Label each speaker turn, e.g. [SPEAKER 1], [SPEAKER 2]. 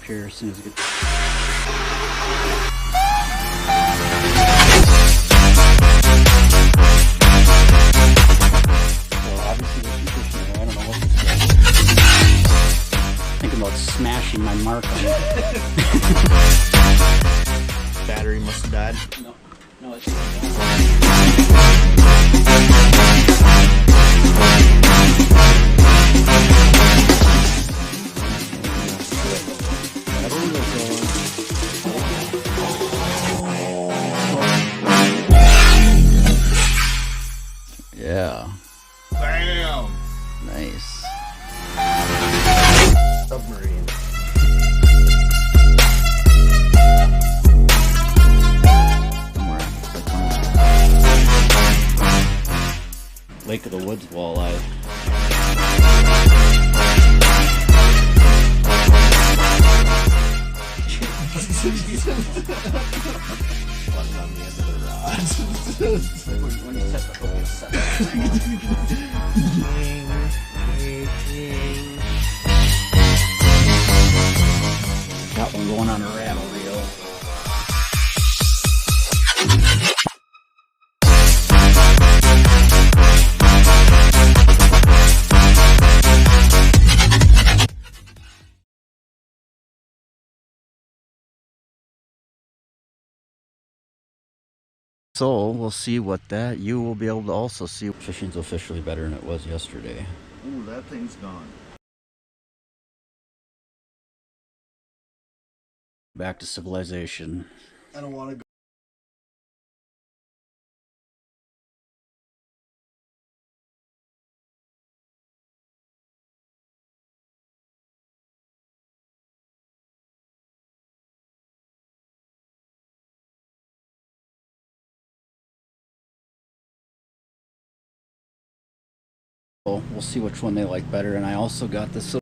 [SPEAKER 1] here as soon as it gets... So obviously there's some fish in there. I don't know what this is. Thinking about smashing my mark on it.
[SPEAKER 2] Battery must have died.
[SPEAKER 1] No, it's yeah.
[SPEAKER 2] Bam!
[SPEAKER 1] Nice.
[SPEAKER 2] Submarine.
[SPEAKER 1] Lake of the Woods walleye.
[SPEAKER 2] One's on the end of the rod.
[SPEAKER 1] When you set the hook, it's set. Got one going on a rattle reel. So we'll see what that, you will be able to also see. Fishing's officially better than it was yesterday.
[SPEAKER 2] Ooh, that thing's gone.
[SPEAKER 1] Back to civilization.
[SPEAKER 2] I don't want to go.
[SPEAKER 1] We'll see which one they like better, and I also got this